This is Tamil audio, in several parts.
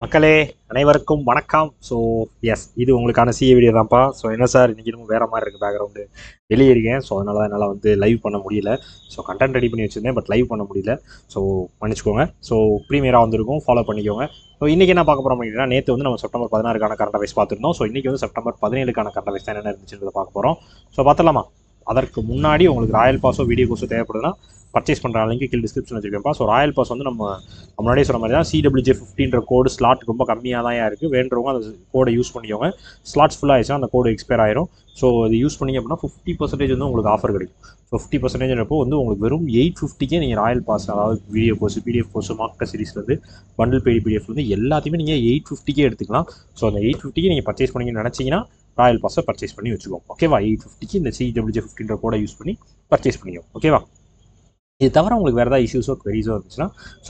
மக்களே அனைவருக்கும் வணக்கம். ஸோ எஸ், இது உங்களுக்கான சிஏ வீடியோ தான்ப்பா. ஸோ என்ன சார் இன்றைக்கி இன்னும் வேறு மாதிரி இருக்குது, பேக்ரவுண்டு வெளியே இருக்கேன். ஸோ அதனால தான் என்னால் வந்து லைவ் பண்ண முடியல. ஸோ கண்டென்ட் ரெடி பண்ணி வச்சுருந்தேன், பட் லைவ் பண்ண முடியல. ஸோ மன்னிச்சுக்கோங்க. ஸோ ப்ரீமியராக வந்திருக்கும், ஃபாலோ பண்ணிக்கோங்க. ஸோ இன்றைக்கி என்ன பார்க்க போகிறோம் அப்படின்னா, நேற்று வந்து நம்ம செப்டம்பர் 16க்கான கரண்ட் அஃபேர்ஸ் பார்த்துருந்தோம். ஸோ இன்றைக்கி வந்து செப்டம்பர் 17க்கான கரண்ட் அஃபேர்ஸ் தான் என்னென்ன இருந்துச்சுன்றதை பார்க்க போகிறோம். ஸோ பார்த்துலாமா? அதற்கு முன்னாடி உங்களுக்கு ராயல் பாஸோ வீடியோ கோர்ஸோ தேவைப்படுதுன்னா பர்ச்சேஸ் பண்ணுற லிங்க் கீழே டிஸ்கிரிப்ஷன் வச்சுருக்கேன்ப்பா. ஸோ ராயல் பாஸ் வந்து நம்ம முன்னாடியே சொன்ன மாதிரி தான் CWJ50ன்ற கோடு ஸ்லாட் ரொம்ப கம்மியாக தான் இருக்குது. வேண்டுறவங்க அந்த கோடை யூஸ் பண்ணிக்கோங்க. ஸ்லாட்ஸ் ஃபுல்லாக ஆயிடுச்சுன்னா அந்த கோடு எக்ஸ்பயர் ஆயிரும். ஸோ இது யூஸ் பண்ணிங்க அப்படின்னா 50% வந்து உங்களுக்கு ஆஃபர் கிடைக்கும். ஸோ 50%ன்றப்போ வந்து உங்களுக்கு வெறும் 850க்கே நீங்கள் ராயல் பாஸ், அதாவது video course, PDF course, mark சீரிஸ்லேருந்து பண்டில் பிடிஎஃப் வந்து எல்லாத்தையுமே நீங்கள் 850க்கே எடுத்துக்கலாம். ஸோ அந்த 850க்கு நீங்கள் பர்ச்சேஸ் பண்ணிங்கன்னு நினச்சிங்கன்னா ராயல் பாஸை பர்ச்சேஸ் பண்ணி வச்சுக்கோங்க. ஓகேவா? 850க்கு இந்த CWJ50ன்ற கோடை யூஸ் பண்ணி பர்ச்சேஸ் பண்ணிக்கோங்க. ஓகேவா? இது தவிர உங்களுக்கு வேறு ஏதாவது இஷ்யூஸோ குவெரிஸோ இருந்துச்சுன்னா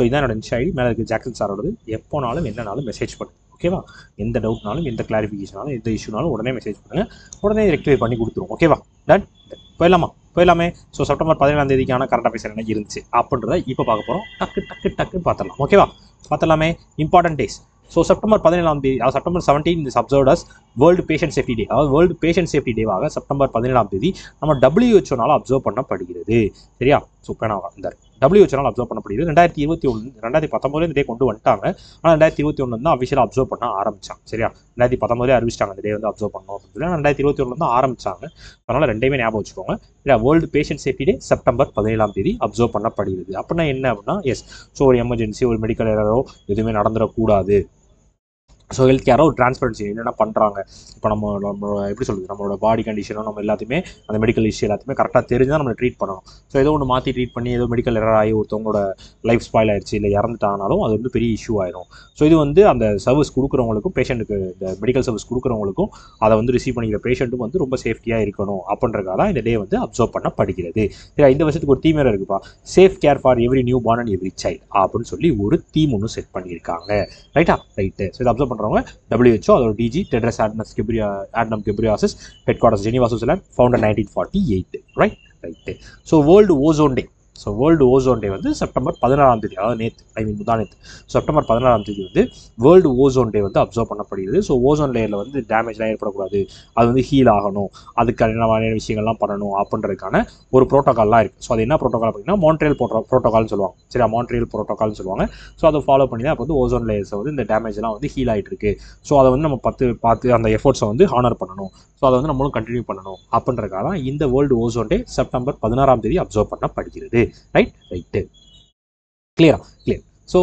இதான் என்னோட இன்ஸ்டா ஐடி, மேலே இருக்குது ஜாக்சன் சாரோடது. எப்போனாலும் என்னனாலும் மெசேஜ் பண்ணுங்க. ஓகேவா? எந்த டவுட்னாலும், எந்த கிளாரிஃபிகேஷனாலும், எந்த இஷ்யூனாலும் உடனே மெசேஜ் பண்ணுங்கள். உடனே ரெக்டிஃபை பண்ணி கொடுத்துருவோம். ஓகேவா? டன். போயிடலாமே. ஸோ செப்டம்பர் 17ஆம் கரண்ட் அஃபேர்ஸ் என்ன இருந்துச்சு அப்படின்றத இப்போ பார்க்க போகிறோம். டக்கு பார்த்துடலாம். ஓகேவா? பார்த்துடலாமே. Important days. ஸோ செப்டம்பர் 17 அதாவது September 17 is observed as world patient safety day. அதாவது வேர்ல்டு பேஷண்ட் சேஃப்டி டேவாக செப்டம்பர் 17 நம்ம WHO அப்சர்வ் பண்ணப்படுகிறது. சரியா? ஸோ இந்த WHO அப்சர்வ் பண்ணப்படுகிறது. 2019 இந்த டே கொண்டு வந்துட்டாங்க. ஆனால் 2021 வந்து அஃபிஷியலாக அப்சர்வ் பண்ண ஆரம்பிச்சாங்க. சரியா? 2019 அறிவிச்சிட்டாங்க இந்த டே வந்து அப்சர்வ் பண்ணணும் அப்படின்னு சொல்லி. 2021 வந்து ஆரம்பிச்சாங்க. அதனால் ரெண்டையுமே ஞாபகம் வச்சுக்கோங்க. இல்லை, world patient safety day September 17 observe பண்ணப்படுகிறது. அப்படின்னா என்ன அப்படின்னா, எஸ், ஸோ ஒரு எமர்ஜென்சி, ஒரு மெடிக்கல் எரரோ எதுவுமே நடந்துடக்கூடாது. ஸோ ஹெல்த் கேரோ ஒரு டிரான்ஸ்பரன்சி என்னென்ன பண்ணுறாங்க. இப்போ நம்மளோட எப்படி சொல்கிறது, நம்மளோட பாடி கண்டிஷனோ நம்ம எல்லாத்தையுமே அந்த மெடிக்கல் இஷ்யூ எல்லாத்தையுமே கரெக்டாக தெரிஞ்சு தான் நம்ம ட்ரீட் பண்ணணும். ஸோ ஏதோ ஒன்று மாற்றி ட்ரீட் பண்ணி ஏதோ மெடிக்கல் எரர் ஆகி ஒருத்தவங்களோட லைஃப் ஸ்பாயில் ஆயிடுச்சு, இல்லை இறந்துட்டானாலும் அது வந்து பெரிய இஷ்யூ ஆயிரும். ஸோ இது வந்து அந்த சர்வீஸ் கொடுக்குறவங்களுக்கும், பேஷண்ட்டுக்கு இந்த மெடிக்கல் சர்வீஸ் கொடுக்குறவங்களுக்கும், அதை வந்து ரிசீவ் பண்ணிக்கிற பேஷண்ட்டும் வந்து ரொம்ப சேஃப்டியாக இருக்கணும் அப்படின்றக்காக தான் இந்த டே வந்து அப்சர்வ் பண்ணப்படுகிறது. சரி, இந்த வருஷத்துக்கு ஒரு தீம் வேறு இருக்குப்பா. Safe care for every newborn and every child அப்படின்னு சொல்லி ஒரு தீம் ஒன்று செட் பண்ணியிருக்காங்க. ரைட்டா? ரைட்டு. ஸோ இதை அப்சர்வ் பண்ணுறவங்க WHO, அதோட DG Tedros Adhanom Ghebreyesus, headquarters Geneva, Switzerland, founder 1948. Right. So world ozone day. So world ozone day வந்து செப்டம்பர் 16, அதாவது நேற்று, முந்தானேத்து செப்டம்பர் 16 வந்து வேர்ல்டு ஓசோன் டே வந்து அப்சர்வ் பண்ணப்படுகிறது. ஸோ ஓசோன் லேயரில் வந்து டேமேஜ்லாம் ஏற்படக்கூடாது, அது வந்து ஹீல் ஆகணும், அதுக்கு என்ன மாதிரியான விஷயங்கள்லாம் பண்ணணும் அப்படின்றதுக்கான ஒரு ப்ரோட்டோகால்லாம் இருக்குது. ஸோ அது என்ன ப்ரோட்டோகால் அப்படின்னா மான்ட்ரியல் ப்ரோட்டோகால்னு சொல்லுவாங்க. சரியா? மான்ட்ரியல் ப்ரோட்டோகால்னு சொல்லுவாங்க. ஸோ அதை ஃபாலோ பண்ணி தான் இப்போ வந்து ஓசோன் லேயர்ஸை வந்து இந்த டேமேஜ்லாம் வந்து ஹீல் ஆகிட்டு இருக்கு. ஸோ அதை வந்து நம்ம பார்த்து அந்த எஃபோர்ட்ஸை வந்து ஹானர் பண்ணணும். ஸோ அதை வந்து நம்மளும் கண்டினியூ பண்ணணும் அப்படின்றதுக்காக தான் இந்த world ozone day September 16 observe பண்ணப்படுகிறது. ரைட்டு. கிளியர். ஸோ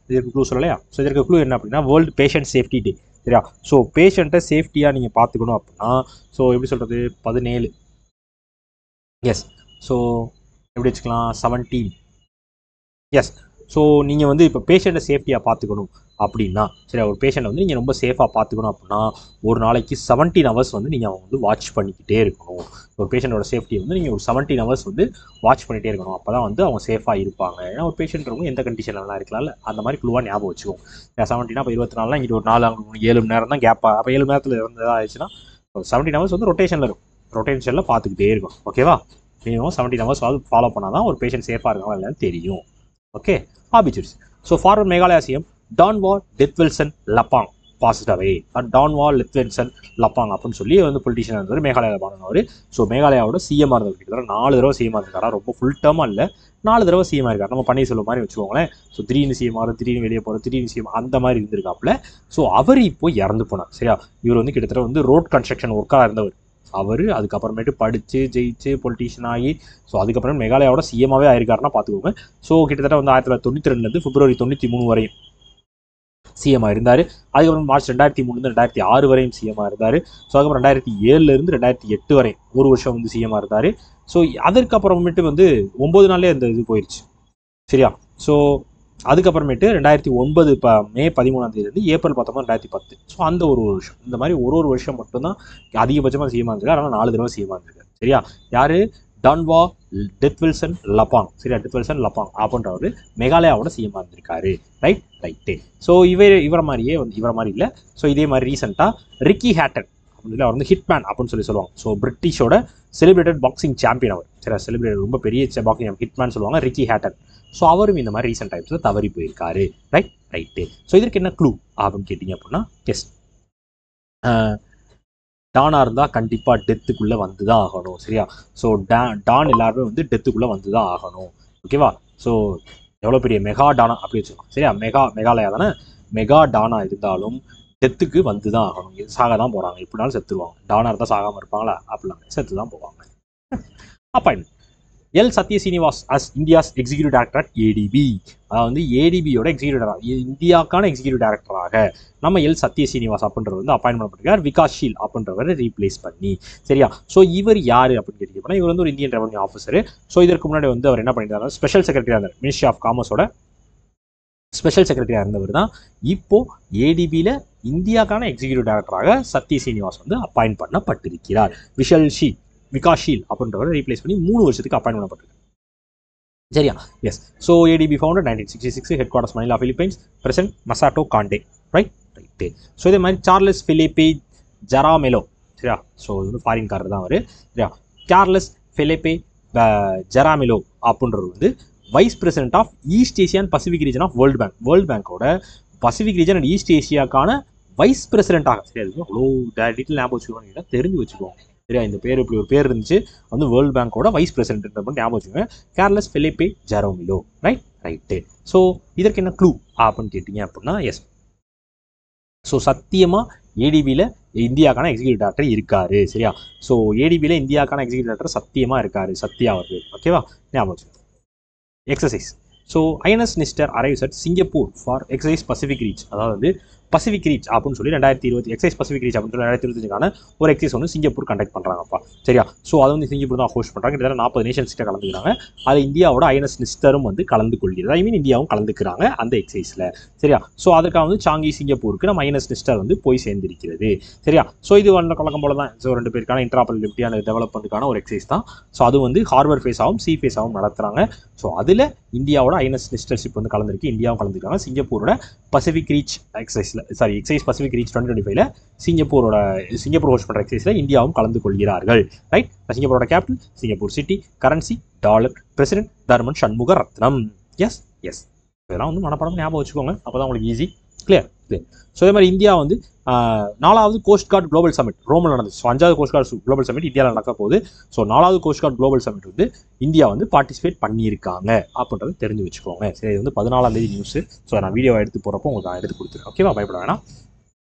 இதற்கு க்ளூ சொல்லலையா? ஸோ இதற்கு க்ளூ என்ன அப்படின்னா வேர்ல்டு பேஷண்ட் சேஃப்டி டே. சரியா? ஸோ பேஷண்ட்டை சேஃப்டியாக நீங்கள் பார்த்துக்கணும் அப்படின்னா, ஸோ எப்படி சொல்கிறது, 17. எஸ். ஸோ எப்படி வச்சுக்கலாம், 17. எஸ். ஸோ நீங்கள் வந்து இப்போ பேஷண்ட்டை சேஃப்டியாக பார்த்துக்கணும் அப்படின்னா, சரி, ஒரு பேஷண்ட்டை வந்து நீங்கள் ரொம்ப சேஃபாக பார்த்துக்கணும் அப்படின்னா ஒரு நாளைக்கு 17 ஹவர்ஸ் வந்து நீங்கள் அவங்க வந்து வாட்ச் பண்ணிக்கிட்டே இருக்கணும். ஒரு பேஷண்ட்டோட சேஃப்டியை வந்து நீங்கள் ஒரு 17 ஹவர்ஸ் வந்து வாட்ச் பண்ணிகிட்டே இருக்கணும். அப்போ தான் வந்து அவங்க சேஃபாக இருப்பாங்க. ஏன்னா ஒரு பேஷண்ட்றவங்க எந்த கண்டிஷன்லாம் இருக்கலாம்ல, அந்த மாதிரி குழுவாக ஞாபகம் வச்சுக்கோங்க. 17 அப்போ 24 இங்கிட்ட ஒரு 7 மணி நேரம் தான் கேப்பாக, அப்போ 7 மணி நேரத்தில் இருந்ததாக ஆயிடுச்சுன்னா 17 ஹவர்ஸ் வந்து ரொட்டேஷனில் இருக்கும். ரொட்டேஷனில் பார்த்துக்கிட்டே இருக்கும். ஓகேவா? மினிமம் 17 ஹவர்ஸ் ஃபாலோ பண்ணால் தான் ஒரு பேஷண்ட் சேஃபாக இருக்காங்க இல்லைன்னு தெரியும். Okay, obituaries. So forward Meghalaya CM Donwa Dethwelson Lapang passed away. Donwa Dethwelson Lapang அப்படின்னு சொல்லி வந்து பொலிட்டிஷியன் இருந்தவர், மேகாலயாவில் பாடினவர். ஸோ மேகாலயாவோட சிஎம்மாக இருந்தவர். கிட்டத்தட்ட 4 தடவை சிஎம்மாக இருக்காரா. ரொம்ப ஃபுல் டேர்மாக இல்லை, 4 தடவை சிஎம்மாக இருக்கார். நம்ம பன்னீர்செல்வம் மாதிரி வச்சுக்கோங்களேன். ஸோ திடீர்னு சிஎம் ஆகும், திடீர்னு வெளியே போகிற, திடீர்னு சிஎம், அந்த மாதிரி இருந்திருக்காப்புல. ஸோ அவர் இப்போ இறந்து போனார். சரியா? இவர் வந்து கிட்டத்தட்ட வந்து ரோட் கன்ஸ்ட்ரக்ஷன் ஒர்க்காக இருந்தவர். அவர் அதுக்கப்புறமேட்டு படித்து ஜெயிச்சு பொலிட்டிஷியன் ஆகி ஸோ அதுக்கப்புறம் மேகாலயாவோட சிஎம்மாகவே ஆயிருக்காருன்னா பார்த்துக்கோங்க. ஸோ கிட்டத்தட்ட வந்து 1992 பிப்ரவரி 93 வரையும் சிஎம்மாக இருந்தார். அதுக்கப்புறம் மார்ச் 2003 2006 வரையும் சிஎம்மாக இருந்தார். ஸோ அதுக்கப்புறம் 2007 2008 வரை ஒரு வருஷம் வந்து சிஎம்மாக இருந்தார். ஸோ அதற்கப்புறமேட்டு வந்து 9 நாள்லேயே அந்த இது போயிடுச்சு. சரியா? ஸோ அதுக்கப்புறமேட்டு 2009 இப்போ மே 13 ஏப்ரல் 19 2010. ஸோ அந்த ஒரு வருஷம், இந்த மாதிரி ஒரு வருஷம் மட்டும்தான் அதிகபட்சமாக சிஎம்மாக இருந்திருக்காரு. ஆனால் 4 தடவை சிஎம்மாக இருந்திருக்காரு. சரியா? யார்? டான்வா டெத்வில்சன் லப்பாங். சரியா? டெத்வில்சன் லப்பாங் அப்படின்றவர் மேகாலயாவோட சிஎம்மாக இருந்திருக்காரு. ரைட்டு. ஸோ இவரை மாதிரி இல்லை. ஸோ இதே மாதிரி ரீசெண்டாக ரிக்கி ஹேட்டன் அப்படின்னு அவர் வந்து ஹிட்மேன் அப்படின்னு சொல்லி சொல்லுவாங்க. ஸோ பிரிட்டிஷோட செலிப்ரேட்டட் பாக்ஸிங் சாம்பியன் அவர். சரியா? செலிப்ரேட்டட் ரொம்ப பெரிய பாக்ஸிங் ஹிட்மேன் சொல்லுவாங்க, ரிக்கி ஹேட்டன். ஸோ அவரும் இந்த மாதிரி ரீசெண்ட் டைம்ஸில் தவறி போயிருக்காரு. ரைட். ரைட்டு. ஸோ இதற்கு என்ன க்ளூ அப்படின்னு கேட்டிங்க அப்படின்னா எஸ், டானாக இருந்தால் கண்டிப்பாக டெத்துக்குள்ளே வந்து தான் ஆகணும். சரியா? ஸோ டான் எல்லாருமே வந்து டெத்துக்குள்ளே வந்து தான் ஆகணும். ஓகேவா? ஸோ எவ்வளோ பெரிய மெகா டானா அப்படி வச்சுக்கோங்க. சரியா? மெகாலயா தானே, மெகா டானா இருந்தாலும் டெத்துக்கு வந்து தான் ஆகணும். சாக தான் போகிறாங்க, எப்படினாலும் செத்துருவாங்க. டானாக இருந்தால் சாகாமல் இருப்பாங்களா? அப்படிலாம் செத்து தான் போவாங்க. அப்பாயின்மெண்ட் எல் Satya Srinivas as India's executive director at ADB. அதாவது வந்து ஏடிபியோட எக்ஸிக்யூட்டிவ் இந்தியாவுக்கான எக்ஸிக்யூட்டிவ் டைரக்டராக நம்ம எல் சத்ய சீனிவாஸ் அப்படின்றவர் வந்து அப்பாயின்மெண்ட் பண்ணிருக்கார், விகாஷீல் அப்படின்றவரை ரீப்ளேஸ் பண்ணி. சரியா? ஸோ இவர் யார் அப்படின்னு கேட்டீங்கன்னா இவர் வந்து ஒரு இந்தியன் ரெவன்யூ ஆஃபீஸர். ஸோ இதற்கு முன்னாடி வந்து அவர் என்ன பண்ணியிருந்தாரு, ஸ்பெஷல் செக்ரட்டரியாக இருந்தார், மினிஸ்ட்ரி ஆஃப் காமர்ஸோட ஸ்பெஷல் செக்ரட்டரியாக இருந்தவர் தான் இப்போ ஏடிபியில் இந்தியாவுக்கான எக்ஸிக்யூட்டிவ் டைரக்டராக சத்ய சீனிவாஸ் வந்து அப்பாயின்ட் பண்ணப்பட்டிருக்கிறார். விகாஷீல் அப்படின்றவரை ரீப்ளேஸ் பண்ணி 3 வருஷத்துக்கு அப்பாயின்ட் பண்ணப்பட்டிருக்காரு. சரியா? Yes. So ADB founder 1966, headquarters Manila Philippines, president Masato Kanda. Right. So இதே மாதிரி சார்லஸ் பிலிப்பே ஜெராமெலோ. சரியா? ஸோ இது வந்து ஃபாரின்காரர் தான் அவர். சரியா? சார்லஸ் பிலிப்பே ஜெராமெலோ அப்படின்றவர் வந்து vice president of East Asia and Pacific region of world பேங்கோட பசிபிக் ரீஜன் அண்ட் ஈஸ்ட் ஏசியாக்கான வைஸ் பிரசிடென்ட்டாக. சரி, அதுக்கு அவ்வளோ டீட்டெயில் ஞாபகம் வச்சுக்கோங்க, தெரிஞ்சு வச்சுக்கோங்க. சரியா? இந்த பேர் இப்படி ஒரு பேர் இருந்துச்சு, வந்து வேர்ல்டு பேங்கோட வைஸ் பிரசிடென்ட் ஞாபகம் வச்சுக்கோங்க, சார்லஸ் பிலிப்பே ஜெராமெலோ. ரைட்டு. ஸோ இதற்கு என்ன க்ளூ அப்படின்னு கேட்டிங்க அப்படின்னா எஸ், ஸோ சத்தியமாக ஏடிபியில் இந்தியாக்கான எக்ஸிக்யூட்டிவ் டைரக்டர் இருக்காரு. சரியா? ஸோ ஏடிபியில் இந்தியாக்கான எக்ஸிக்யூட்டிவ் டைரக்டர் சத்தியமாக இருக்காரு, சத்யா அவர்கள். ஓகேவா? ஞாபகம் வச்சுக்கோங்க. Exercise. So INS Nistar arrives at Singapore for exercise Pacific reach. அதாவது வந்து பசிபிக் ரீச் அப்படின்னு சொல்லி 2020 எக்ஸைஸ் பசிபிக் ரீச் அப்படின்னு சொல்லி 2025க்கான ஒரு எக்ஸைஸ் வந்து சிங்கப்பூர் கண்டக்ட் பண்ணுறாங்கப்பா. சரியா? ஸோ அதை வந்து சிங்கப்பூர் தான் ஹோஸ்ட் பண்ணுறாங்க. கிட்டத்தட்ட 40 நேஷன்ஸ் கிட்ட கலந்துக்கிறாங்க. அது இந்தியாவோட ஐஎன்எஸ் நிஸ்டரும் வந்து கலந்து கொள்கிறது. ஐ மீன் இந்தியாவும் கலந்துக்கிறாங்க அந்த எக்ஸைஸில். சரியா? ஸோ அதுக்காக வந்து சாங்கி சிங்கப்பூருக்கு நம்ம ஐஎன்எஸ் நிஸ்டர் வந்து போய் சேர்ந்திருக்கிறது. சரியா? ஸோ இது வந்து கலக்கம் போல தான். ஸோ 2 பேருக்கான இன்டராபரபிலிட்டியான டெவலப்மெண்ட்டுக்கான ஒரு எக்ஸைஸ் தான். ஸோ அது வந்து ஹார்பர் ஃபேஸாகவும் சி ஃபேஸாகவும் நடத்துகிறாங்க. ஸோ அதில் இந்தியாவோட ஐஎன்எஸ் நிஸ்டர்ஷிப் வந்து கலந்துருக்கு, இந்தியாவும் கலந்துருக்காங்க. சிங்கப்பூரோட பசிபிக் ரீச் எக்ஸைஸில் எக்ஸைஸ் பசிபிக் ரீச் 2025ல சிங்கப்பூர் ஹோஸ்ட் பண்ணுற எக்ஸைஸில் இந்தியாவும் கலந்து கொள்கிறார்கள். ரைட். சிங்கப்பூரோட capital Singapore city, currency dollar, president Tharman Shanmugaratnam. Yes. இதெல்லாம் வந்து மனப்பாடம் ஞாபகம் வச்சுக்கோங்க, அப்போ தான் உங்களுக்கு ஈஸி. கிளியர். ஸோ இதே மாதிரி இந்தியா வந்து 4வது கோஸ்ட் கார்டு குளோபல் சமிட் ரோமில் நடந்துச்சு. ஸோ 5வது கோஸ்ட் கார்டு குளோபல் சமிட் இந்தியாவில் நடக்க போகுது. ஸோ 4வது கோஸ்ட் கார்டு குளோபல் சமிட் வந்து இந்தியா வந்து பார்ட்டிசிபேட் பண்ணியிருக்காங்க அப்படின்றது தெரிஞ்சு வச்சுக்கோங்க. சரி, இது வந்து 14ஆம் தேதி நியூஸு. ஸோ நான் வீடியோவை எடுத்து போகிறப்போ உங்களுக்கு நான் எடுத்து கொடுத்துருக்கேன். ஓகேவா? பயப்பட வேணாம்.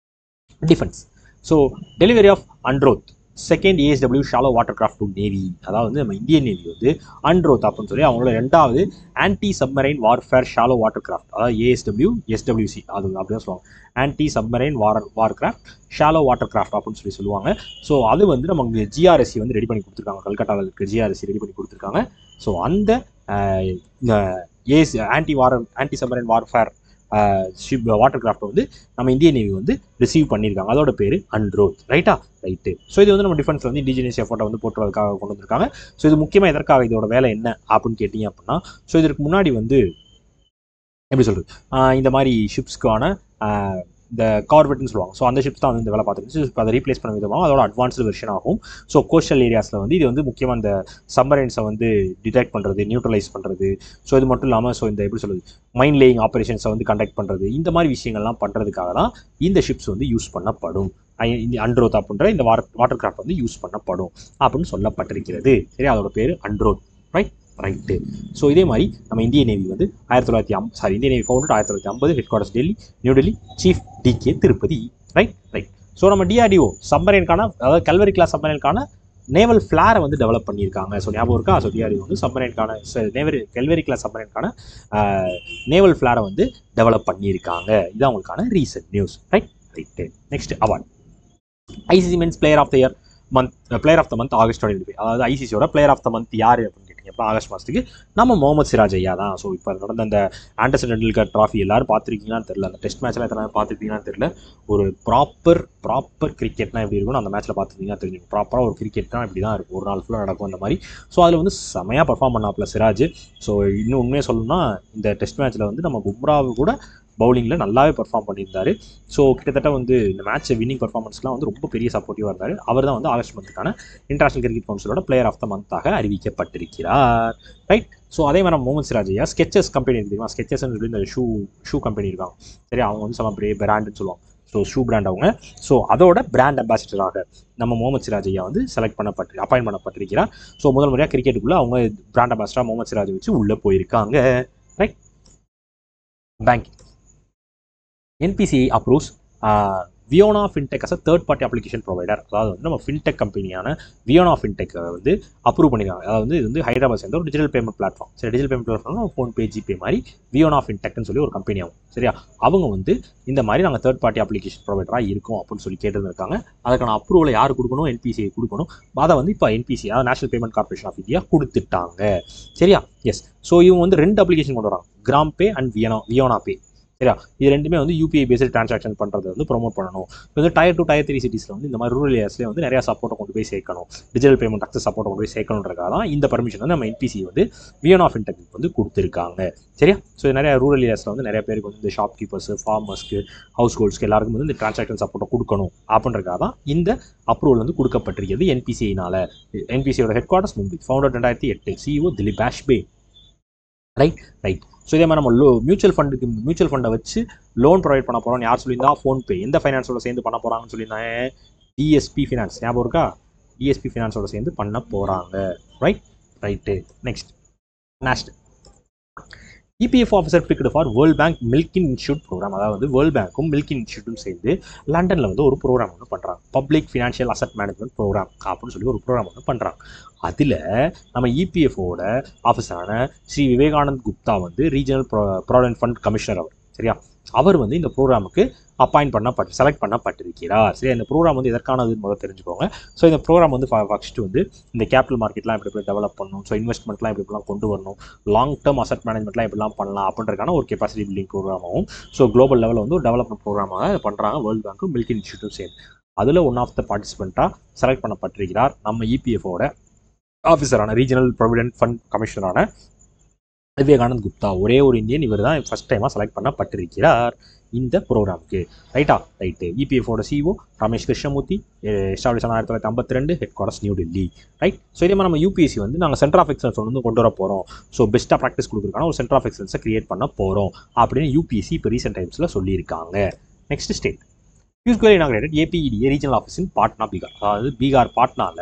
Defence. So delivery of Androth second ASW shallow water craft to navy. அதாவது வந்து நம்ம இந்தியன் நேவி வந்து அண்ட்ரோத் அப்படின்னு சொல்லி அவங்களோட 2வது anti submarine warfare shallow water craft, அதாவது ஏஎஸ்டபிள்யூ எஸ்டபிள்யூசி அது அப்படிதான் சொல்லுவாங்க, ஆன்டி சப்மரைன் வார் கிராஃப்ட் ஷாலோ வாட்டர் கிராஃப்ட் அப்படின்னு சொல்லுவாங்க. ஸோ அது வந்து நமக்கு ஜிஆர்எஸ்சி வந்து ரெடி பண்ணி கொடுத்துருக்காங்க. கல்கட்டாவில் இருக்க ஜிஆர்எஸ்சி ரெடி பண்ணி கொடுத்துருக்காங்க. ஸோ அந்த anti submarine warfare water craft வந்து நம்ம இந்தியன் நேவி வந்து ரிசீவ் பண்ணியிருக்காங்க. அதோட பேர் அண்ட்ரோத். ரைட்டா? ரைட்டு. ஸோ இது வந்து நம்ம டிஃபென்ஸ் வந்து இண்டிஜினியஸ் எஃபோர்ட்டை வந்து போட்டுறதுக்காக கொண்டு வந்திருக்காங்க. ஸோ இது முக்கியமாக எதற்காக, இதோட வேலை என்ன அப்படின்னு கேட்டிங்க அப்படின்னா, ஸோ இதற்கு முன்னாடி வந்து எப்படி சொல்கிறது, இந்த மாதிரி ஷிப்ஸ்க்கான இந்த கார்வெட்னு சொல்லுவாங்க. ஸோ அந்த ஷிப்ஸ் தான் வந்து இந்த வேலை பார்த்துருந்துச்சு. இப்போ அதை ரீப்ளேஸ் பண்ண விதமாக அதோட அட்வான்ஸ்டு வெர்ஷன் ஆகும். ஸோ கோஸ்டல் ஏரியாஸில் வந்து இது வந்து முக்கியமாக இந்த சப்மரைன்ஸை வந்து டிடெக்ட் பண்ணுறது, நியூட்ரலைஸ் பண்ணுறது. ஸோ இது மட்டும் இல்லாமல் ஸோ இந்த எப்படி சொல்கிறது மைன் லேயிங் ஆப்ரேஷன்ஸை வந்து கண்டக்ட் பண்ணுறது, இந்த மாதிரி விஷயங்கள்லாம் பண்ணுறதுக்காக தான் இந்த ஷிப்ஸ் வந்து யூஸ் பண்ணப்படும். இந்த அண்ட்ரோத் அப்படின்ற இந்த வாட்டர் கிராஃப்ட் வந்து யூஸ் பண்ணப்படும் அப்படின்னு சொல்லப்பட்டிருக்கிறது. சரி, அதோட பேர் அண்ட்ரோத். ரைட்டு. ஸோ இதே மாதிரி நம்ம இந்தியன் நேவி வந்து Indian navy founded 1950, headquarters New Delhi, chief DK Tripathi. Right. So நம்ம டிஆர்டிஓ சப்மரைனுக்கான, அதாவது கல்வரி கிளாஸ் சப்மரைனுக்கான நேவல் ஃபிளாரை வந்து டெவலப் பண்ணியிருக்காங்க. ஸோ ஞாபகம் இருக்கா? ஸோ டிஆர்டிஓ வந்து சப்மரைனுக்கான கல்வரி கிளாஸ் சப்மரைனுக்கான நேவல் ஃபிளாரை வந்து டெவலப் பண்ணியிருக்காங்க. இதுதான் உங்களுக்கான recent news. Right. Next award. ICC men's player of the year player of the month August 2025. அதாவது ஐசிசியோட பிளேயர் ஆஃப் த மந்த் யார் அப்படின்னு கேட்டிங்க அப்போ ஆகஸ்ட் மாதத்துக்கு நம்ம முகமது சிராஜ் ஐயா தான். ஸோ இப்போ நடந்த அந்த ஆண்டர்சன் டெண்டுல்கர் ட்ராஃபி எல்லாரும் பார்த்துருக்கீங்களான்னு தெரியல, அந்த டெஸ்ட் மேட்ச்லாம் எத்தனை பார்த்துருக்கீங்கன்னு தெரியல. ஒரு ப்ராப்பர் கிரிக்கெட்னா எப்படி இருக்கும்னு அந்த மேட்ச்சில் பார்த்துருந்தீங்கன்னா தெரிஞ்சுக்கும். ப்ராப்பராக ஒரு கிரிக்கெட்னா இப்படி தான் இருக்கும், ஒரு நாள் ஃபுல்லாக நடக்கும் அந்த மாதிரி. ஸோ அதில் வந்து செமையாக பர்ஃபார்ம் பண்ணாப்புல சிராஜ். ஸோ இன்னும் உண்மையாக சொல்லணும்னா இந்த டெஸ்ட் மேட்ச்சில் வந்து நம்ம பும்ராவு கூட பவுலிங்கில் நல்லாவே பெர்ஃபார்ம் பண்ணியிருந்தார். ஸோ கிட்டத்தட்ட வந்து இந்த மேட்ச் வின்னிங் பர்ஃபார்மன்ஸ்லாம் வந்து ரொம்ப பெரிய சப்போர்ட்டிவாக இருந்தார். அவர் தான் வந்து ஆகஸ்ட் மந்த்துக்கான இன்டர்நேஷனல் கிரிக்கெட் கவுன்சிலோட பிளேயர் ஆஃப் த மந்த்தாக அறிவிக்கப்பட்டிருக்கிறார். ரைட். ஸோ அதே மாதிரி முகமது சிராஜ் ஐயா ஸ்கெச்சஸ் கம்பெனி தெரியுமா, ஸ்கெச்சஸ்ன்னு சொல்லி இந்த ஷூ கம்பெனி இருக்காங்க. சரி, அவங்க வந்து செம்ம பெரிய பிராண்டுன்னு சொல்லுவாங்க. ஸோ ஷூ பிராண்ட் அவங்க. ஸோ அதோட பிராண்ட் அம்பாசிடராக நம்ம முகமது சிராஜ் ஐயா வந்து அப்பாயின் பண்ணப்பட்டிருக்கிறார். ஸோ முதல் முறையாக கிரிக்கெட்டுக்குள்ளே அவங்க பிராண்ட் அம்பாசிடராக முகமது சிராஜ் வச்சு உள்ளே போயிருக்காங்க. Right. Banking. NPCI approves Viyona fintech as a third party application provider. அதாவது வந்து நம்ம ஃபின்டெக் கம்பெனியான வியோனா ஃபின்டெக்கை வந்து அப்ரூவ் பண்ணியிருக்காங்க. அதாவது வந்து இது வந்து ஹைதராபாத் சேர்ந்த ஒரு டிஜிட்டல் பேமெண்ட் பிளாட்ஃபார்ம். சரி, டிஜிட்டல் பேமெண்ட் பிளாட்ஃபார்ம்னா ஃபோன்பே, ஜிபே மாதிரி வியோனா ஃபின்டெக்னு சொல்லி ஒரு கம்பெனி ஆகும். சரியா, அவங்க வந்து இந்த மாதிரி நாங்கள் தேர்ட் பார்ட்டி அப்ளிகேஷன் ப்ரொவைடராக இருக்கோம் அப்படின்னு சொல்லி கேட்டுருக்காங்க. அதுக்கான அப்ரூவலை யார் கொடுக்கணும்? NPCI கொடுக்கணும். அதை வந்து இப்போ NPCI, அதாவது national payment corporation of India கொடுத்துட்டாங்க. சரியா, எஸ். ஸோ இவங்க வந்து 2 அப்ளிகேஷன் கொண்டு வராங்க, கிராம் பே அண்ட் வியோனா பே. சரியா, இது ரெண்டுமே வந்து UPI பேஸ்டு டிரான்சாக்ஷன் பண்ணுறது வந்து ப்ரொமோட் பண்ணணும். இப்போ வந்து Tier 2 Tier 3 சிட்டிஸில் வந்து இந்த மாதிரி ரூரல் ஏரியாஸ்லேயே வந்து நிறையா சப்போர்ட்டை கொண்டு போய் சேர்க்கணும், டிஜிட்டல் பேமெண்ட் அக்சஸ் சப்போர்ட்டை கொண்டு போய் சேர்க்கணுன்றக்காக தான் இந்த பர்மிஷன் வந்து நம்ம NPCI வந்து வியோனா ஃபின்டெக் வந்து கொடுத்துருக்காங்க. சரியா, ஸோ நிறைய ரூரல் ஏரியாஸில் வந்து நிறைய பேருக்கு வந்து இந்த ஷாப் கீப்பர்ஸ், ஃபார்மர்ஸ்க்கு, ஹவுஸ் ஹோல்ட்ஸ்க்கு எல்லாருக்கும் வந்து இந்த டிரான்சாக்ஷன் சப்போர்ட்டை கொடுக்கணும் அப்படின்றக்காக தான் இந்த அப்ரூவல் வந்து கொடுக்கப்பட்டிருக்கிறது NPCIனால. NPCIயோட headquarters Mumbai, founder 2008, CEO Dilip Asbe. Right. So இதே மாதிரி நம்ம மியூச்சுவல் ஃபண்டை வச்சு லோன் ப்ரொவைட் பண்ண போகிறோம். யார் சொல்லியிருந்தா? ஃபோன்பே. எந்த ஃபைனான்ஸோட சேர்ந்து பண்ண போகிறாங்கன்னு சொல்லியிருந்தாங்க? DSP finance. ஞாபகம் இருக்கா? DSP ஃபினான்ஸோட சேர்ந்து பண்ண போகிறாங்க. Right. Next, national EPF officer picked for world bank Milken institute programme. அதாவது வேர்ல்ட் பேங்க்கும் மில்கின் இன்ஸ்டியூட்டும் சேர்ந்து லண்டனில் வந்து ஒரு ப்ரோக்ராம் ஒன்று பண்ணுறாங்க, public financial asset management programme அப்படின்னு சொல்லி ஒரு ப்ரோக்ராம் ஒன்று பண்ணுறாங்க. அதில் நம்ம EPFஓட ஆஃபீஸரான ஸ்ரீ விவேகானந்த் குப்தா வந்து ரீஜனல் ப்ராவிடென்ட் ஃபண்ட் கமிஷனர் அவர். சரியா, அவர் வந்து இந்த ப்ரோக்ராமுக்கு செலக்ட் பண்ணப்பட்டிருக்கிறார். சரி, இந்த ப்ரோக்ராம் வந்து எதற்கானதுன்னு முதல்ல தெரிஞ்சுக்கோங்க. ஸோ இந்த ப்ரோக்ராம் வந்து ஃபஸ்ட்டு வந்து இந்த கேபிட்டல் மார்க்கெட்லாம் எப்படி டெவலப் பண்ணணும், ஸோ இன்வெஸ்ட்மெண்ட்லாம் எப்படிலாம் கொண்டு வரணும், லாங் டேர்ம் அசட் மேனேஜ்மெண்ட்லாம் எப்படிலாம் பண்ணலாம் அப்படின்றக்கான ஒரு கெப்பாசிட்டி பில்டிங் ப்ரோக்ராமாகவும், ஸோ குளோபல் லெவலில் வந்து ஒரு டெவலப்மெண்ட் ப்ரோக்ராமாக இதை பண்ணுறாங்க வேர்ல்டு பேங்க்கும் மில்கின் இன்ஸ்டியூட்டும் சேர்ந்து. அதில் ஒன் ஆஃப் த பார்ட்டிசிபெண்ட்டாக செலக்ட் பண்ணப்பட்டிருக்கிறார் நம்ம EPFஓட ஆஃபீஸரான ரீஜனல் ப்ராவிடென்ட் ஃபண்ட் கமிஷனரான விவேகானந்த் குப்தா. ஒரே ஒரு இந்தியன், இவர் தான் ஃபஸ்ட் டைமாக செலக்ட் பண்ணப்பட்டிருக்கிறார் இந்த ப்ரோக்ராமுக்கு. ரைட்டு. EPFஓட CEO Ramesh Krishnamurthy, establish 1952, headquarters New Delhi. Right. So இதே மாதிரி நம்ம UPSC வந்து நாங்கள் சென்டர் ஆஃப் எக்ஸலன்ஸ் வந்து கொண்டு வர போகிறோம், ஸோ பெஸ்ட்டாக ப்ராக்டிஸ் கொடுக்குறதுக்கான ஒரு சென்டர் ஆஃப் எக்ஸலன்ஸை கிரியேட் பண்ண போகிறோம் அப்படின்னு UPSC இப்போ ரீசெண்ட் டைம்ஸில் சொல்லியிருக்காங்க. Next state. Piyush Goyal inaugurated APEDA regional office in Patna, Bihar. அதாவது பீகார் பாட்னாவில்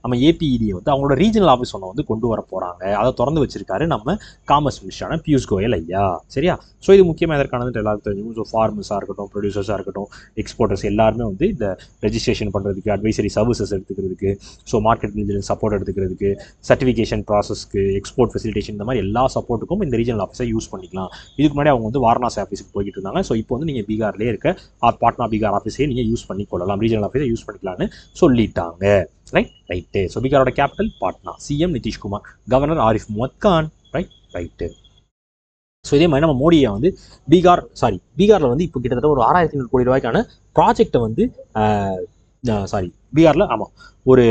நம்ம APEDA வந்து அவங்களோட ரீஜனல் ஆஃபீஸ் ஒன்று வந்து கொண்டு வர போகிறாங்க. அதை திறந்து வச்சிருக்காரு நம்ம காமர்ஸ் மினிஸ்டரான பியூஷ் கோயல் ஐயா. சரியா, ஸோ இது முக்கியமாக எதற்கானது எல்லாருக்கும் தெரியும். ஸோ ஃபார்மர்ஸாக இருக்கட்டும், ப்ரொடியூசர்ஸாக இருக்கட்டும், எக்ஸ்போர்ட்டர்ஸ் எல்லாருமே வந்து இந்த ரெஜிஸ்ட்ரேஷன் பண்ணுறதுக்கு, அட்வைசரி சர்வீசஸ் எடுத்துக்கிறதுக்கு, ஸோ மார்க்கெட் இன்டெலிஜென்ஸ் சப்போர்ட் எடுத்துக்கிறதுக்கு, சர்டிஃபிகேஷன் ப்ராசஸ்க்கு, எக்ஸ்போர்ட் ஃபெசிலிட்டேஷன், இந்த மாதிரி எல்லா சப்போர்ட்டுக்கும் இந்த ரீஜனல் ஆஃபீஸை யூஸ் பண்ணிக்கலாம். இதுக்கு முன்னாடி அவங்க வந்து வாரணாசி ஆஃபீஸுக்கு போய்கிட்டு இருந்தாங்க. ஸோ இப்போ வந்து நீங்கள் பீகார்லேயே இருக்க பாட்னா பீகார் ஆஃபீஸே நீங்கள் யூஸ் பண்ணிக்கொள்ளலாம், ரீஜனல் ஆஃபீஸை யூஸ் பண்ணிக்கலாம்னு சொல்லிட்டாங்க. ரைட்டு. ஸோ பீகாரோட capital Patna, CM Nitish Kumar, governor Arif Mohammad Khan. Right. So இதே மாதிரி நம்ம மோடியை வந்து பீகாரில் வந்து இப்போ கிட்டத்தட்ட ஒரு 6500 கோடி ரூபாய்க்கான ப்ராஜெக்டை வந்து பீகாரில் ஒரு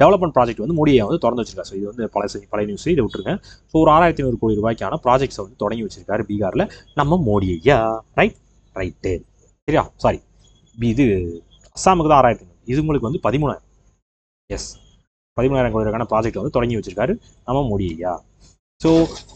டெவலப்மெண்ட் ப்ராஜெக்ட் வந்து மோடியை வந்து திறந்து வச்சிருக்காரு. ஸோ இது வந்து பழைய நியூஸ், இதை விட்டுருங்க. ஸோ ஒரு 6500 கோடி ரூபாய்க்கான ப்ராஜெக்ட்ஸை வந்து தொடங்கி வச்சிருக்காரு பீகாரில் நம்ம மோடி ஐயா. ரைட்டு. சரியா, இது அஸ்ஸாமுக்கு தான் 6500, இது உங்களுக்கு வந்து 13,000. எஸ், 13,000 கோடி ரூபாய்க்கான ப்ராஜெக்ட் வந்து தொடங்கி வச்சிருக்காரு நம்ம மோடி ஐயா. So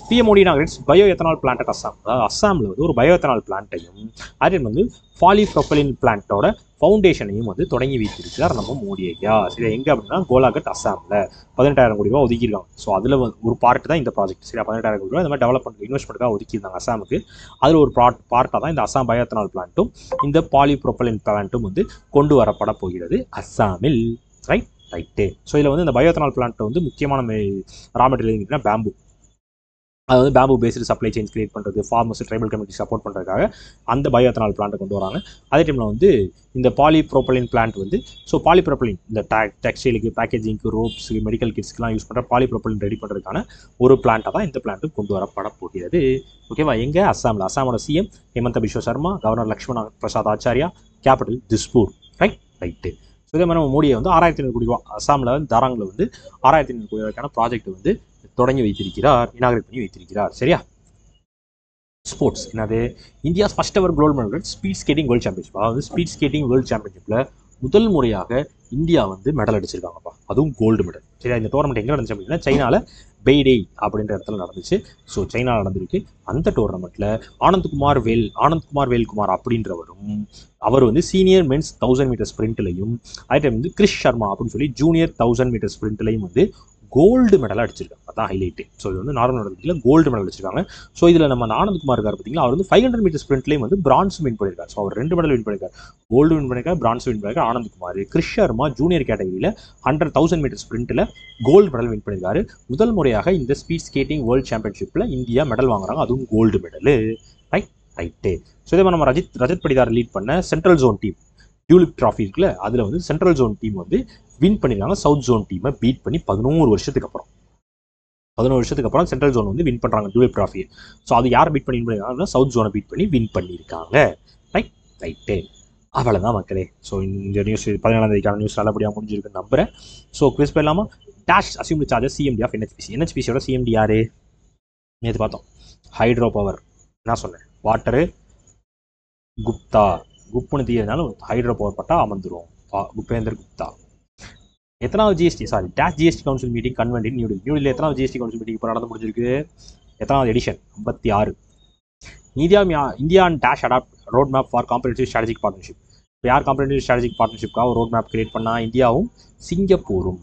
PM Modi inaugurates bio ethanol plant at Assam. அதாவது அஸ்ஸாமில் வந்து ஒரு பயோ எத்தனால் பிளான்ட்டையும் அதே வந்து பாலிப்ரோபைலின் பிளான்ட்டோட ஃபவுண்டேஷனையும் வந்து தொடங்கி வைத்திருக்கிறார் நம்ம மோடி ஐயா. சரி, எங்கே அப்படின்னா கோலாகட் அஸ்ஸாமில் 18,000 கோடி ரூபா ஒதுக்கியிருக்காங்க. ஸோ அதில் ஒரு பார்ட் தான் இந்த ப்ராஜெக்ட். சரியா, 18,000 கோடி ரூபா இந்த மாதிரி டெவலப்மெண்ட் இன்வெஸ்ட்மெண்ட்டுக்காக ஒதுக்கியிருந்தாங்க அஸ்ஸாமுக்கு. அதில் ஒரு பார்ட்டாக தான் இந்த அஸ்ஸாம் பயோ எத்தனால் பிளான்ட்டும் இந்த பாலிப்ரோபைலின் பிளான்ட்டும் வந்து கொண்டு வரப்பட போகிறது அஸ்ஸாமில். ரைட்டு. ஸோ இதில் வந்து இந்த பயோ எத்தனால் பிளான்ட் வந்து முக்கியமான ரா மெட்டீரியல் எதுனா பேம்பு. அது வந்து bamboo based supply chain create பண்ணுறது, ஃபார்மர்ஸ், ட்ரைபல் கம்யூனிட்டி சப்போர்ட் பண்ணுறதுக்காக அந்த பயோ எத்தனால் பிளான்ட்டை கொண்டு வராங்க. அதே டைமில் வந்து இந்த பாலிப்ரோபைலின் பிளான்ட் வந்து, ஸோ பாலிப்ரோபைலின் இந்த டெக்ஸ்டைலுக்கு, பேக்கேஜிங்க்கு, ரோப்ஸுக்கு, மெடிக்கல் கிட்ஸ்க்குலாம் யூஸ் பண்ணுற பாலிப்ரோபைலின் ரெடி பண்ணுறதுக்கான ஒரு பிளான்ட்டாக தான் இந்த பிளான்ட்டும் கொண்டு வரப்பட போகிறது. ஓகேவா, எங்கே? அஸ்ஸாமில். அஸ்ஸாமோட CM Hemantha Biswa Sharma, governor Lakshmana Prasad Acharya, capital Dispur. Right. So இதே மாதிரி நம்ம மோடியை வந்து 6500 கோடி ரூபா அஸ்ஸாமில் வந்து தாராங்கில் வந்து 6500 கோடி ரூபாய்க்கான ப்ராஜெக்ட் வந்து தொடங்கி வைத்திருக்கிறார், இனாகிரேட் பண்ணி வைத்திருக்கிறார். சரியா. ஸ்போர்ட்ஸ் என்னது India's first ever gold medal speed skating world championship. அதாவது ஸ்பீட் ஸ்கேட்டிங் வேர்ல்ட் சாம்பியன்ஷிப்பில் முதல் முறையாக இந்தியா வந்து மெடல் அடிச்சிருக்காங்கப்பா, அதுவும் கோல்டு மெடல். சரியா, இந்த டோர்னமெண்ட் எங்கே நடந்துச்சு அப்படின்னா சைனாவில் பெய்டே அப்படின்ற இடத்துல நடந்துச்சு. ஸோ சைனாவில் நடந்திருக்கு. அந்த டோர்னமெண்ட்டில் ஆனந்த்குமார் வேல்குமார் அப்படின்றவரும் அவர் வந்து சீனியர் மென்ஸ் 1000 மீட்டர் ஸ்பிரிண்ட்லையும் அதே டைம் வந்து கிறிஷ் சர்மா அப்படின்னு சொல்லி ஜூனியர் 1000 மீட்டர் ஸ்பிரிண்ட்லையும் வந்து கோல்டு மெடல் அடிச்சிருக்காங்க. அதான் ஹைலைட்டு. ஸோ இது வந்து நார்மல் நடந்ததில் கோல்டு மெடல் அடிச்சிருக்காங்க. ஸோ இதில் நம்ம ஆனந்த்குமார் இருக்கார் பார்த்தீங்களா, அவர் வந்து 500 மீட்டர் ஸ்பிரிண்ட்லேயும் வந்து பிரான்ஸ் வின் பண்ணியிருக்காரு. ஸோ அவர் 2 மெடல் வின் பண்ணியிருக்காரு, கோல்டு வின் பண்ணியிருக்காரு, பிரான்ஸ் வின் பண்ணியிருக்காரு. ஆனந்த்குமார் கிறிஷ் சர்மா ஜூனியர் கேட்டகரியில் 1000 மீட்டர் ஸ்பிரிண்ட்டில் கோல்டு மெடல் வின் பண்ணியிருக்காரு. முதல் முறையாக இந்த ஸ்பீட் ஸ்கேட்டிங் வேர்ல்டு சாம்பியன்ஷிப்பில் இந்தியா மெடல் வாங்குறாங்க, அதுவும் கோல்டு மெடலு. ரைட்டு. ஸோ இதே மாதிரி நம்ம ரஜத் படிதார் லீட் பண்ண central zone team Duleep trophy இருக்குல்ல, அதில் வந்து சென்ட்ரல் ஜோன் டீம் வந்து வின் பண்ணியிருக்காங்க சவுத் ஜோன் டீமை பீட் பண்ணி 11 வருஷத்துக்கு அப்புறம் சென்ட்ரல் ஜோன் வந்து வின் பண்ணுறாங்க டியூலிப் ட்ராஃபி. ஸோ அது யார் பீட் பண்ணி பண்ணியிருக்காங்கன்னா சவுத் ஜோனை பீட் பண்ணி வின் பண்ணியிருக்காங்க. ரைட்டு. அவ்வளோதான் மக்களே. ஸோ இந்த நியூஸ் 17ஆம் தேதிக்கான நியூஸ் நல்லபடியாக முடிஞ்சிருக்குன்னு நம்புறேன். ஸோ குவிஸ் போயிடலாமா? Dash assumed charges CMD of என்ஹெச்பிசியோட CMD யாரு நேற்று பார்த்தோம், ஹைட்ரோ பவர். என்ன சொன்னேன், வாட்டரு குப்புன்னு தீயதுனாலும் ஹைட்ரோ பவர் பட்டா அமர்ந்துடும். குப்பேந்தர் குப்தா. எத்தனாவது GST dash GST council meeting convent இன் நியூடெல்லி எத்தனாவது ஜிஎஸ்டி கவுன்சில் மீட்டிங் இப்போ நடந்து முடிஞ்சிருக்கு? எத்தனாவது edition? 56. India and dash adapt road map for comparative strategic partnership. இப்போ யார் காம்பரேட்டிவ் ஸ்ட்ராட்டஜிக் பார்ட்னர்ஷிப்காக ஒரு ரோட் மேப் கிரியேட் பண்ணா? இந்தியாவும் சிங்கப்பூரும்.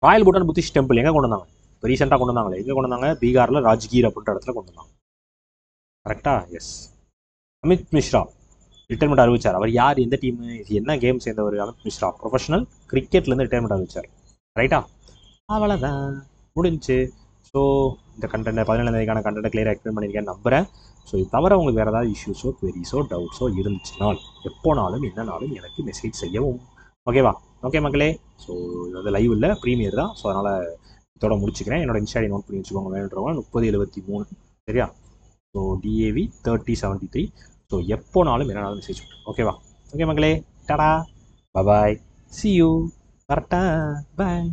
ராயல் பூட்டான் புத்திஸ்ட் டெம்பிள் எங்கே கொண்டு வந்தாங்க? இப்போ ரீசெண்டாக கொண்டு வந்தாங்களே, எங்கே கொண்டு வந்தாங்க? பீகாரில் ராஜ்கீர் அப்படின்ற இடத்துல கொண்டு வந்தாங்க. கரெக்டா? எஸ். அமித் மிஸ்ரா ரிட்டைர்மெண்ட் அறிவிச்சார். அவர் யார், எந்த டீம், என்ன கேம் சேர்ந்தவர்? அமித் மிஸ்ரா ப்ரொஃபஷனல் கிரிக்கெட்லேருந்து ரிட்டைர்மெண்ட் அறிவிச்சார். ரைட்டா? அவ்வளோதான் முடிஞ்சு. ஸோ இந்த கண்டென்ட் 17ஆம் தேதிக்கான கண்டென்ட் கிளியராக எக்ஸ்பிளைன் பண்ணியிருக்கேன் நம்புறேன். ஸோ இது தவிர உங்களுக்கு வேறு ஏதாவது இஷ்யூஸோ குவெரிஸோ டவுட்ஸோ இருந்துச்சுனால் எப்போனாலும் என்னனாலும் எனக்கு மெசேஜ் செய்யவும். ஓகேவா? ஓகே மக்களே. ஸோ இது வந்து லைவ் இல்லை, ப்ரீமியர் தான். ஸோ அதனால் இதோட முடிச்சுக்கிறேன். என்னோட இன்ஸ்டா நோட் பண்ணி வச்சுக்கோங்க வேணுன்றவங்க 3073. சரியா? So DAV 3073. ஸோ எப்போனாலும் என்னனாலும் மெசேஜ் பண்ணுறேன். ஓகேவா? ஓகே மக்களே. டாடா, பாய், சி யூ. கரெக்டா? பாய்.